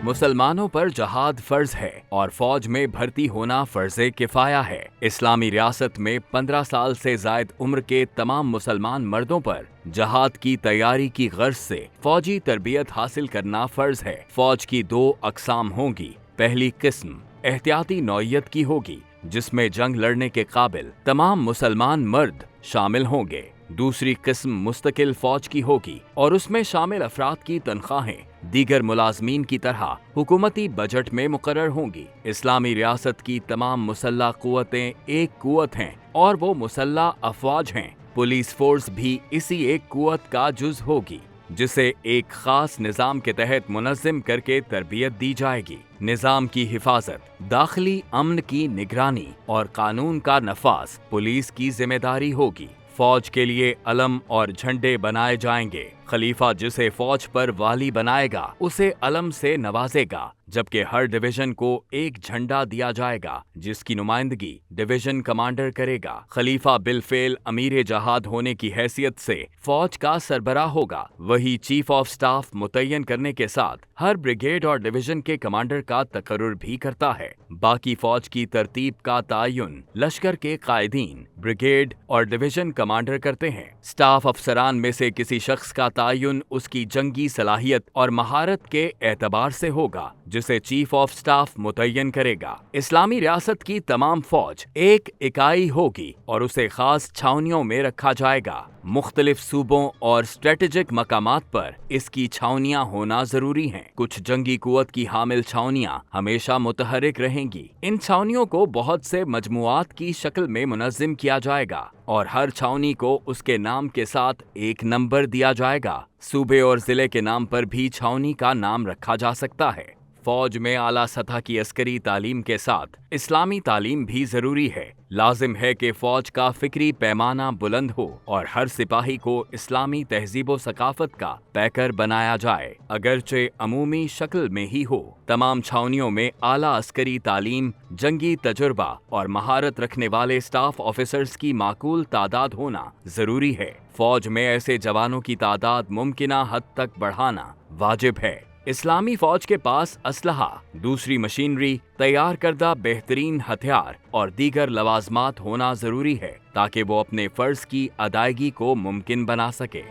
मुसलमानों पर जहाद फर्ज है और फौज में भर्ती होना फर्ज़े किफ़ाया है। इस्लामी रियासत में 15 साल से ज़ायद उम्र के तमाम मुसलमान मर्दों पर जहाद की तैयारी की गर्ज से फौजी तरबियत हासिल करना फर्ज है। फौज की 2 अक़साम होंगी। पहली किस्म एहतियाती नौइयत की होगी, जिसमें जंग लड़ने के काबिल तमाम मुसलमान मर्द शामिल होंगे। दूसरी किस्म मुस्तकिल फौज की होगी और उसमें शामिल अफराद की तनख्वाहें दीगर मुलाजमीन की तरह हुकूमती बजट में मुकर्रर होंगी। इस्लामी रियासत की तमाम मुसल्लह कुव्वतें एक कुव्वत हैं और वो मुसल्लह अफवाज हैं। पुलिस फोर्स भी इसी एक कुव्वत का जुज होगी, जिसे एक खास निज़ाम के तहत मुनज़्ज़म करके तरबियत दी जाएगी। निज़ाम की हिफाजत, दाखिली अमन की निगरानी और कानून का नफाज पुलिस की जिम्मेदारी होगी। फौज के लिए अलम और झंडे बनाए जाएंगे। खलीफा जिसे फौज पर वाली बनाएगा उसे अलम से नवाजेगा, जबकि हर डिवीजन को एक झंडा दिया जाएगा जिसकी नुमाइंदगी डिवीजन कमांडर करेगा। खलीफा बिलफेल अमीर जहाद होने की हैसियत से फौज का सरबराह होगा। वही चीफ ऑफ स्टाफ मुतय्यन करने के साथ हर ब्रिगेड और डिवीजन के कमांडर का तकर्रुर भी करता है। बाकी फौज की तरतीब का तयन लश्कर के कायदीन, ब्रिगेड और डिवीजन कमांडर करते हैं। स्टाफ अफसरान में से किसी शख्स का तयन उसकी जंगी सलाहियत और महारत के एतबार से होगा, जिसे चीफ ऑफ स्टाफ मुतय्यन करेगा। इस्लामी रियासत की तमाम फौज एक इकाई होगी और उसे खास छावनियों में रखा जाएगा। मुख्तलिफ सूबों और स्ट्रेटेजिक मकामात पर इसकी छावनियां होना जरूरी हैं। कुछ जंगी कुव्वत की हामिल छावनियां हमेशा मुतहरिक रहेंगी। इन छावनियों को बहुत से मजमुआत की शक्ल में मुनज़्ज़म किया जाएगा और हर छावनी को उसके नाम के साथ एक नंबर दिया जाएगा। सूबे और जिले के नाम पर भी छावनी का नाम रखा जा सकता है। फौज में आला सतह की अस्करी तालीम के साथ इस्लामी तालीम भी जरूरी है। लाजिम है कि फौज का फिक्री पैमाना बुलंद हो और हर सिपाही को इस्लामी तहजीब व सकाफत का पैकर बनाया जाए, अगरचे अमूमी शक्ल में ही हो। तमाम छावनियों में आला अस्करी तालीम, जंगी तजुर्बा और महारत रखने वाले स्टाफ ऑफिसर्स की माकूल तादाद होना जरूरी है। फौज में ऐसे जवानों की तादाद मुमकिना हद तक बढ़ाना वाजिब है। इस्लामी फौज के पास असलहा, दूसरी मशीनरी, तैयार करदा बेहतरीन हथियार और दीगर लवाजमात होना जरूरी है ताकि वो अपने फर्ज की अदायगी को मुमकिन बना सके।